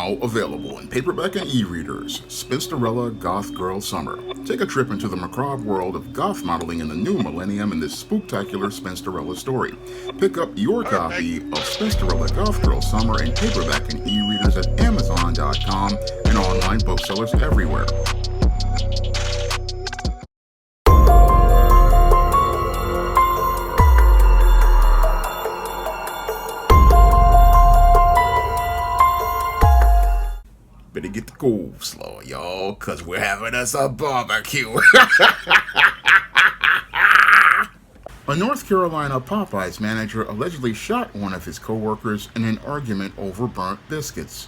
Now available in paperback and e-readers, Spinsterella Goth Girl Summer. Take a trip into the macabre world of goth modeling in the new millennium in this spooktacular Spinsterella story. Pick up your copy of Spinsterella Goth Girl Summer in paperback and e-readers at Amazon.com and online booksellers everywhere. Better get the coleslaw, y'all, cause we're having us a barbecue. A North Carolina Popeyes manager allegedly shot one of his co-workers in an argument over burnt biscuits.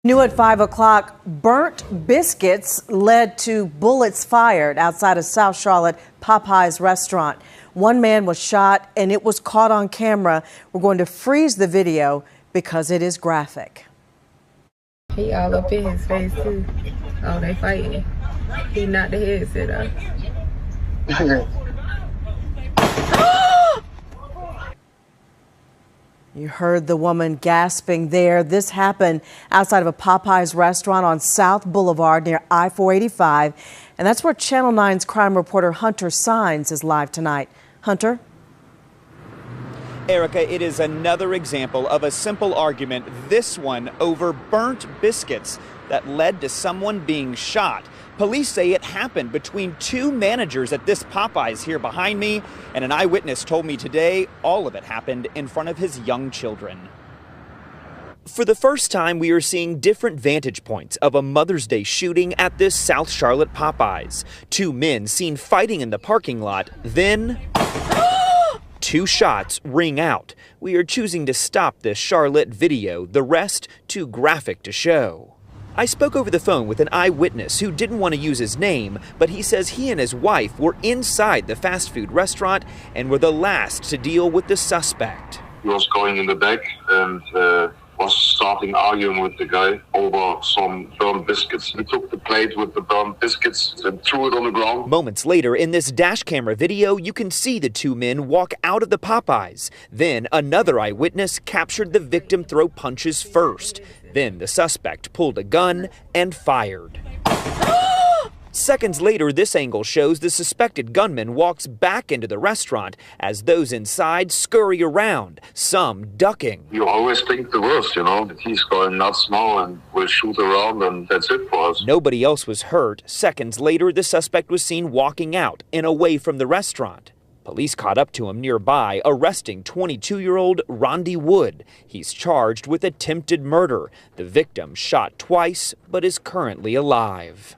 New at 5 o'clock, burnt biscuits led to bullets fired outside a South Charlotte Popeyes restaurant. One man was shot and it was caught on camera. We're going to freeze the video because it is graphic. He all up in his face too. Oh, they fighting. He knocked the headset off. You heard the woman gasping there. This happened outside of a Popeyes restaurant on South Boulevard near I-485. And that's where Channel 9's crime reporter Hunter Signs is live tonight. Hunter? Erica, it is another example of a simple argument, this one over burnt biscuits, that led to someone being shot. Police say it happened between two managers at this Popeyes here behind me, and an eyewitness told me today all of it happened in front of his young children. For the first time, we are seeing different vantage points of a Mother's Day shooting at this South Charlotte Popeyes. Two men seen fighting in the parking lot, then two shots ring out. We are choosing to stop this Charlotte video, the rest too graphic to show. I spoke over the phone with an eyewitness who didn't want to use his name, but he says he and his wife were inside the fast food restaurant and were the last to deal with the suspect. He was going in the back and was starting arguing with the guy over some burnt biscuits. He took the plate with the burnt biscuits and threw it on the ground. Moments later, in this dash camera video, you can see the two men walk out of the Popeyes. Then another eyewitness captured the victim throw punches first. Then the suspect pulled a gun and fired. Seconds later, this angle shows the suspected gunman walks back into the restaurant as those inside scurry around, some ducking. You always think the worst, that he's going nuts now and will shoot around and that's it for us. Nobody else was hurt. Seconds later, the suspect was seen walking out and away from the restaurant. Police caught up to him nearby, arresting 22-year-old Rondi Wood. He's charged with attempted murder. The victim shot twice, but is currently alive.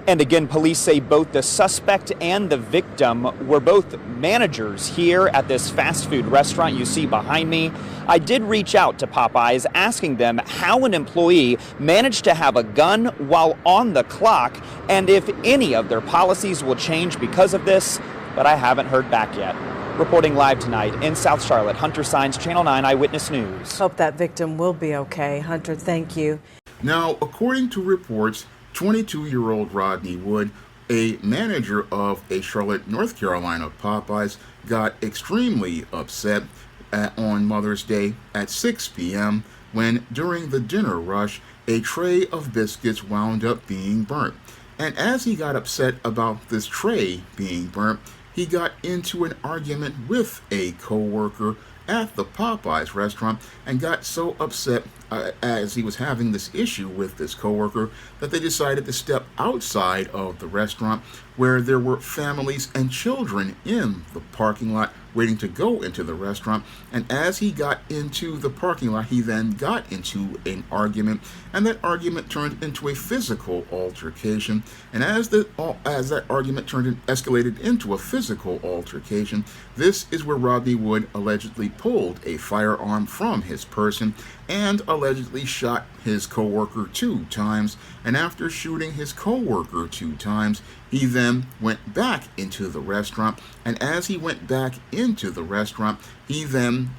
And again, police say both the suspect and the victim were both managers here at this fast food restaurant you see behind me. I did reach out to Popeyes asking them how an employee managed to have a gun while on the clock and if any of their policies will change because of this, but I haven't heard back yet. Reporting live tonight in South Charlotte, Hunter Signs, Channel 9 Eyewitness News. Hope that victim will be okay. Hunter, thank you. Now, according to reports, 22-year-old Rodney Wood, a manager of a Charlotte, North Carolina Popeyes, got extremely upset on Mother's Day at 6 p.m. when, during the dinner rush, a tray of biscuits wound up being burnt. And as he got upset about this tray being burnt, he got into an argument with a co-worker at the Popeyes restaurant and got so upset as he was having this issue with this coworker that they decided to step outside of the restaurant where there were families and children in the parking lot waiting to go into the restaurant. And as he got into the parking lot, he then got into an argument, and that argument turned into a physical altercation. And as that argument escalated into a physical altercation, this is where Rodney Wood allegedly pulled a firearm from his person and allegedly shot his coworker 2 times, and after shooting his coworker 2 times, he then went back into the restaurant, and as he went back into the restaurant, he then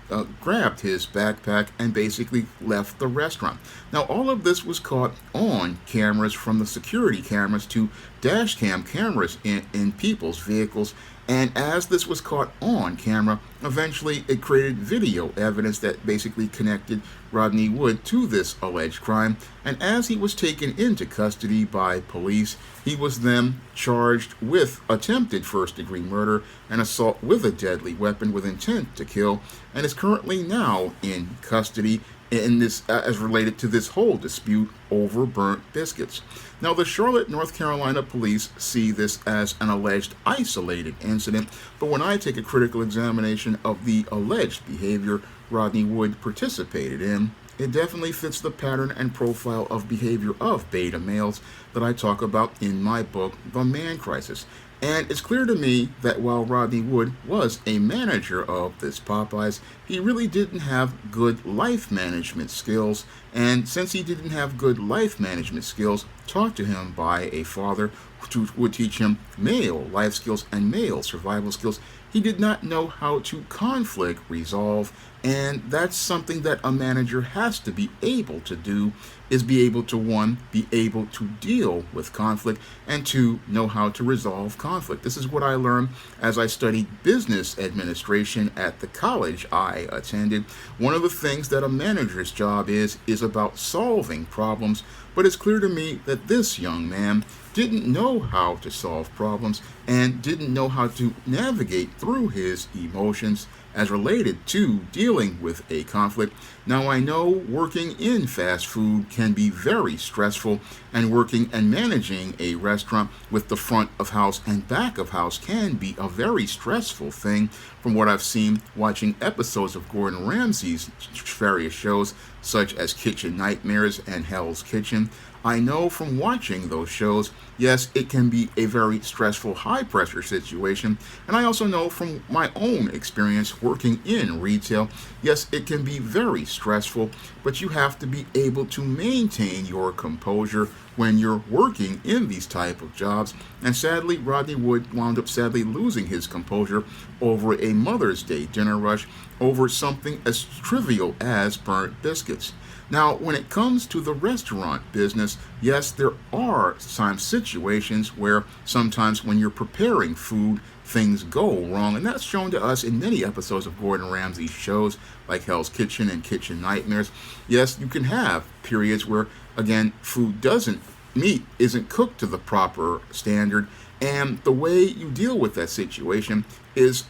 grabbed his backpack and basically left the restaurant. Now, all of this was caught on cameras, from the security cameras to dash cam cameras in people's vehicles. And as this was caught on camera, eventually it created video evidence that basically connected Rodney Wood to this alleged crime. And as he was taken into custody by police, he was then charged with attempted first-degree murder and assault with a deadly weapon with intent to kill, and is currently now in custody in this as related to this whole dispute over burnt biscuits. Now, the Charlotte, North Carolina police see this as an alleged isolated incident, but when I take a critical examination of the alleged behavior Rodney Wood participated in, it definitely fits the pattern and profile of behavior of beta males that I talk about in my book, The Man Crisis. And it's clear to me that while Rodney Wood was a manager of this Popeyes, he really didn't have good life management skills. And since he didn't have good life management skills taught to him by a father who would teach him male life skills and male survival skills, he did not know how to conflict resolve. And that's something that a manager has to be able to do, is be able to, one, be able to deal with conflict, and two, know how to resolve conflict. This is what I learned as I studied business administration at the college I attended. One of the things that a manager's job is about solving problems, but it's clear to me that this young man didn't know how to solve problems and didn't know how to navigate through his emotions as related to dealing with a conflict. Now, I know working in fast food can be very stressful, and working and managing a restaurant with the front of house and back of house can be a very stressful thing. From what I've seen watching episodes of Gordon Ramsay's various shows, such as Kitchen Nightmares and Hell's Kitchen, I know from watching those shows, yes, it can be a very stressful, high-pressure situation. And I also know from my own experience working in retail, yes, it can be very stressful, but you have to be able to maintain your composure when you're working in these type of jobs. And sadly, Rodney Wood wound up sadly losing his composure over a Mother's Day dinner rush over something as trivial as burnt biscuits. Now, when it comes to the restaurant business, yes, there are some situations where sometimes when you're preparing food, things go wrong, and that's shown to us in many episodes of Gordon Ramsay's shows like Hell's Kitchen and Kitchen Nightmares. Yes, you can have periods where, again, food isn't cooked to the proper standard, and the way you deal with that situation is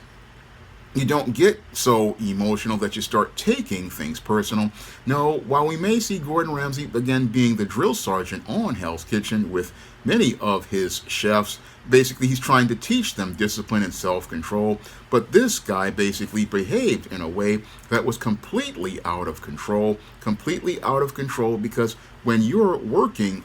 you don't get so emotional that you start taking things personal. No, while we may see Gordon Ramsay again being the drill sergeant on Hell's Kitchen with many of his chefs, basically he's trying to teach them discipline and self-control, but this guy basically behaved in a way that was completely out of control, because when you're working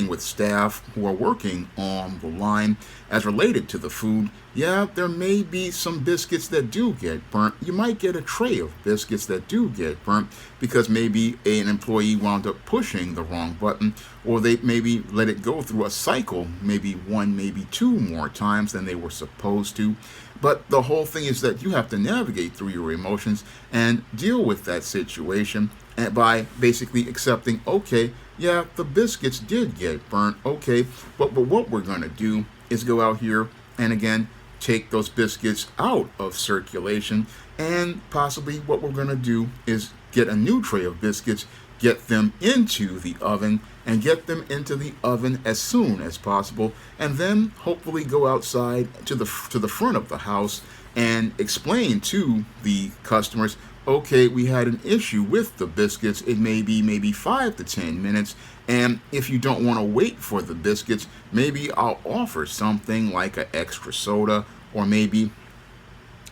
with staff who are working on the line as related to the food, yeah, there may be some biscuits that do get burnt. You might get a tray of biscuits that do get burnt because maybe an employee wound up pushing the wrong button, or they maybe let it go through a cycle, maybe one, maybe two more times than they were supposed to. But the whole thing is that you have to navigate through your emotions and deal with that situation by basically accepting, okay, yeah, the biscuits did get burnt, okay, but what we're going to do is go out here and again take those biscuits out of circulation, and possibly what we're going to do is get a new tray of biscuits, get them into the oven, and get them into the oven as soon as possible, and then hopefully go outside to the front of the house and explain to the customers, okay, we had an issue with the biscuits. It may be maybe 5 to 10 minutes, and if you don't want to wait for the biscuits, maybe I'll offer something like an extra soda, or maybe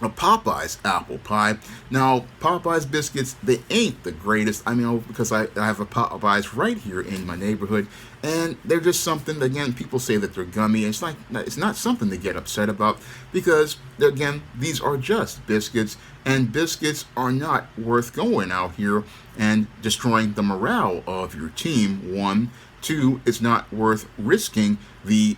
a Popeyes apple pie. Now, Popeyes biscuits, they ain't the greatest. I mean, because I have a Popeyes right here in my neighborhood, and they're just something, again, people say that they're gummy. It's not something to get upset about, because, again, these are just biscuits, and biscuits are not worth going out here and destroying the morale of your team, one. Two, it's not worth risking the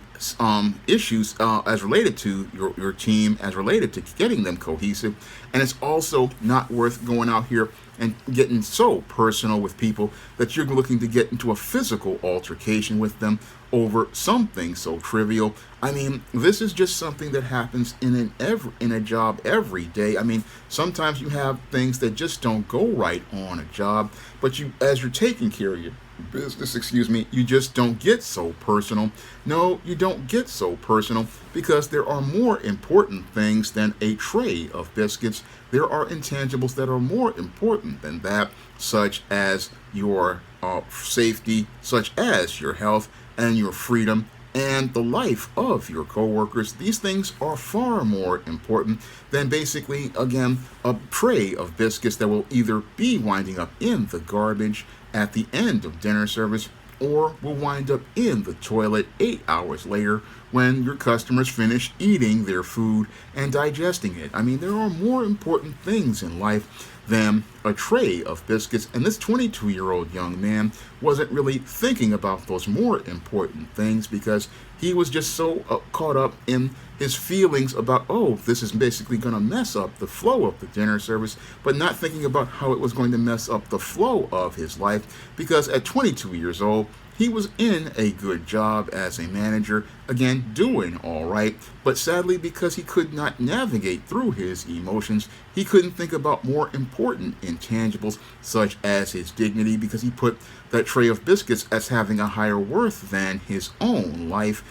issues as related to your team, as related to getting them cohesive. And it's also not worth going out here and getting so personal with people that you're looking to get into a physical altercation with them over something so trivial. I mean, this is just something that happens in a job every day. I mean, sometimes you have things that just don't go right on a job, but as you're taking care of your business, you just don't get so personal. No, you don't get so personal, because there are more important things than a tray of biscuits. There are intangibles that are more important than that, such as your safety, such as your health and your freedom and the life of your coworkers. These things are far more important than basically, again, a tray of biscuits that will either be winding up in the garbage at the end of dinner service, or will wind up in the toilet 8 hours later when your customers finish eating their food and digesting it. I mean, there are more important things in life than a tray of biscuits, and this 22-year-old young man wasn't really thinking about those more important things, because he was just so caught up in his feelings about, oh, this is basically going to mess up the flow of the dinner service, but not thinking about how it was going to mess up the flow of his life, because at 22 years old, he was in a good job as a manager, again, doing all right, but sadly, because he could not navigate through his emotions, he couldn't think about more important intangibles, such as his dignity, because he put that tray of biscuits as having a higher worth than his own life.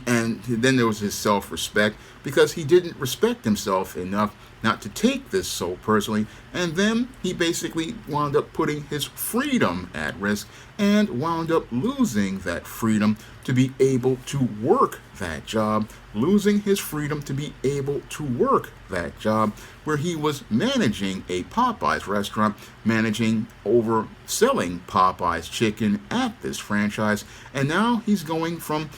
And then there was his self-respect, because he didn't respect himself enough not to take this so personally, and then he basically wound up putting his freedom at risk and wound up losing that freedom to be able to work that job, losing his freedom to be able to work that job where he was managing a Popeyes restaurant, selling Popeyes chicken at this franchise, and now he's going from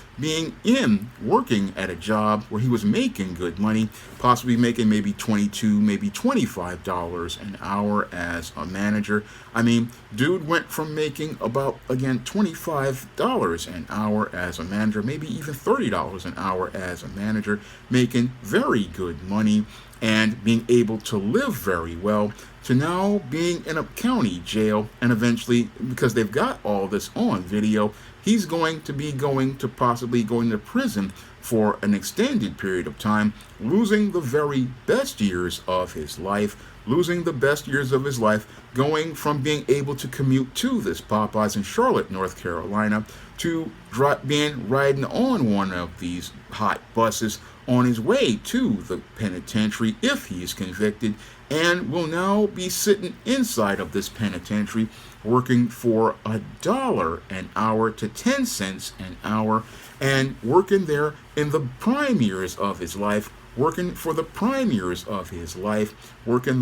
working at a job where he was making good money, possibly making maybe $22, maybe $25 an hour as a manager. I mean, dude went from making about, again, $25 an hour as a manager, maybe even $30 an hour as a manager, making very good money and being able to live very well, to now being in a county jail, and eventually, because they've got all this on video, he's going to possibly going to prison for an extended period of time, losing the very best years of his life, going from being able to commute to this Popeyes in Charlotte, North Carolina, to riding on one of these hot buses on his way to the penitentiary if he's convicted, and will now be sitting inside of this penitentiary working for $1 an hour to 10 cents an hour, and working there in the prime years of his life, working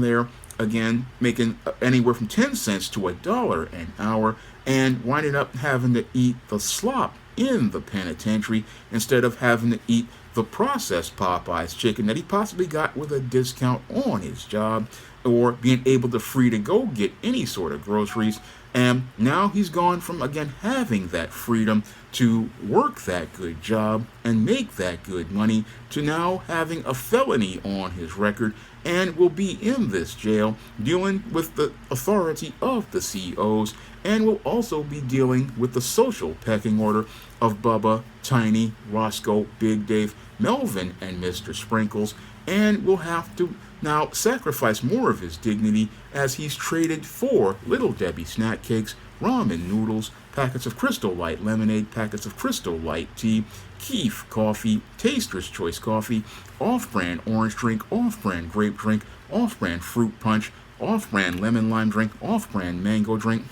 there, again, making anywhere from 10 cents to $1 an hour, and winding up having to eat the slop in the penitentiary instead of having to eat the processed Popeyes chicken that he possibly got with a discount on his job, or being able to free to go get any sort of groceries. And now he's gone from, again, having that freedom to work that good job and make that good money, to now having a felony on his record, and will be in this jail dealing with the authority of the COs, and will also be dealing with the social pecking order of Bubba, Tiny, Roscoe, Big Dave, Melvin, and Mr. Sprinkles, and will have to now sacrifice more of his dignity as he's traded for Little Debbie snack cakes, ramen noodles, packets of Crystal Light lemonade, packets of Crystal Light tea, Keef coffee, Taster's Choice coffee, off-brand orange drink, off-brand grape drink, off-brand fruit punch, off-brand lemon lime drink, off-brand mango drink,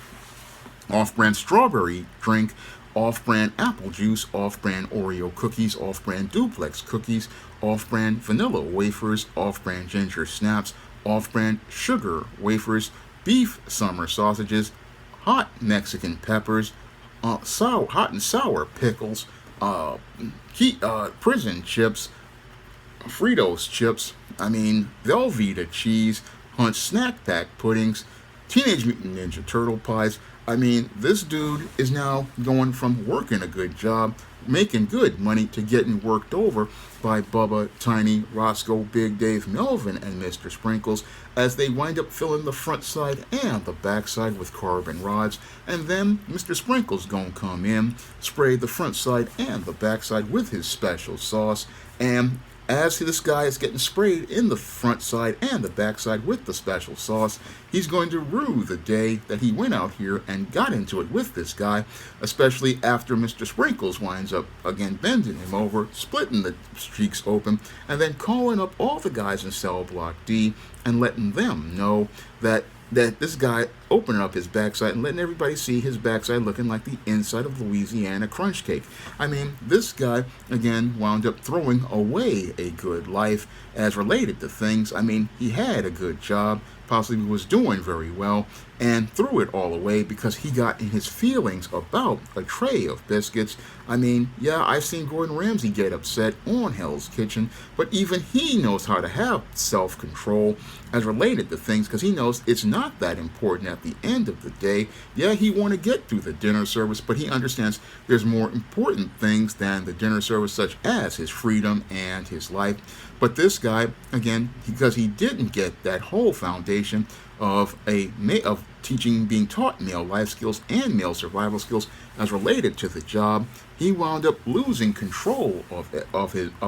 off-brand strawberry drink, off-brand apple juice, off-brand Oreo cookies, off-brand duplex cookies, off-brand vanilla wafers, off-brand ginger snaps, off-brand sugar wafers, beef summer sausages, hot Mexican peppers, hot and sour pickles, prison chips, Fritos chips, Velveeta cheese, Hunt's snack pack puddings, Teenage Mutant Ninja Turtle pies. This dude is now going from working a good job, making good money, to getting worked over by Bubba, Tiny, Roscoe, Big Dave, Melvin, and Mr. Sprinkles as they wind up filling the front side and the back side with carbon rods. And then Mr. Sprinkles gonna come in, spray the front side and the back side with his special sauce, and as this guy is getting sprayed in the front side and the back side with the special sauce, he's going to rue the day that he went out here and got into it with this guy, especially after Mr. Sprinkles winds up again bending him over, splitting the cheeks open, and then calling up all the guys in cell block D and letting them know that this guy opening up his backside and letting everybody see his backside looking like the inside of Louisiana crunch cake. This guy, again, wound up throwing away a good life as related to things. He had a good job, possibly was doing very well, and threw it all away because he got in his feelings about a tray of biscuits. I've seen Gordon Ramsay get upset on Hell's Kitchen, but even he knows how to have self-control as related to things because he knows it's not that important at the end of the day. He want to get through the dinner service, but he understands there's more important things than the dinner service, such as his freedom and his life. But this guy, again, because he didn't get that whole foundation of teaching, being taught male life skills and male survival skills as related to the job, he wound up losing control of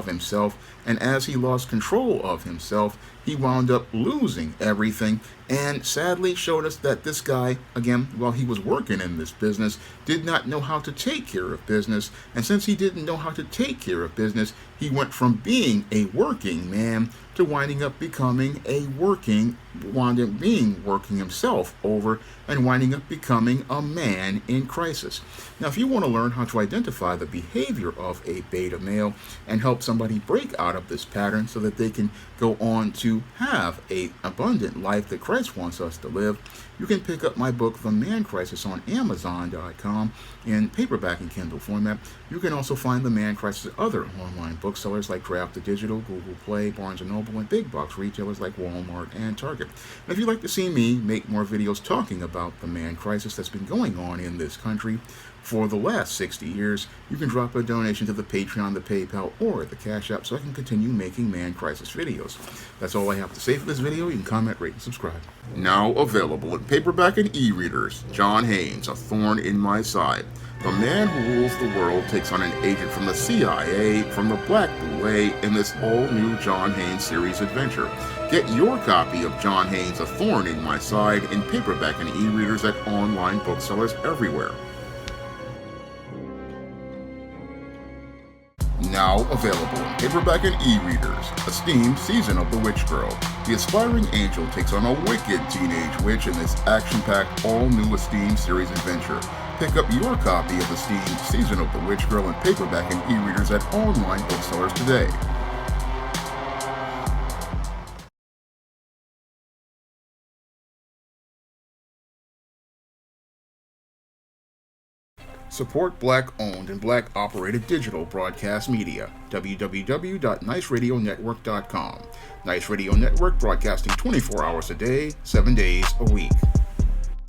himself, and as he lost control of himself, he wound up losing everything, and sadly showed us that this guy, again, while he was working in this business, did not know how to take care of business, and since he didn't know how to take care of business, he went from being a working man to winding up becoming working himself over and winding up becoming a man in crisis. Now, if you want to learn how to identify the behavior of a beta male and help somebody break out of this pattern so that they can go on to have an abundant life that Christ wants us to live, you can pick up my book, The Man Crisis, on Amazon.com in paperback and Kindle format. You can also find The Man Crisis at other online booksellers like Draft to Digital, Google Play, Barnes & Noble, and big box retailers like Walmart and Target. And if you'd like to see me make more videos talking about the man crisis that's been going on in this country for the last 60 years, you can drop a donation to the Patreon, the PayPal, or the Cash App so I can continue making Man Crisis videos. That's all I have to say for this video. You can comment, rate, and subscribe. Now available in paperback and e-readers, John Haynes, A Thorn in My Side. The man who rules the world takes on an agent from the CIA, from the Black Boule, in this all-new John Haynes series adventure. Get your copy of John Haynes' A Thorn in My Side in paperback and e-readers at online booksellers everywhere. Now available in paperback and e-readers, Esteemed Season of the Witch Girl. The aspiring angel takes on a wicked teenage witch in this action-packed, all-new Esteemed series adventure. Pick up your copy of Esteemed Season of the Witch Girl in paperback and e-readers at online booksellers today. Support Black-owned and Black-operated digital broadcast media. www.niceradionetwork.com. Nice Radio Network, broadcasting 24 hours a day, 7 days a week.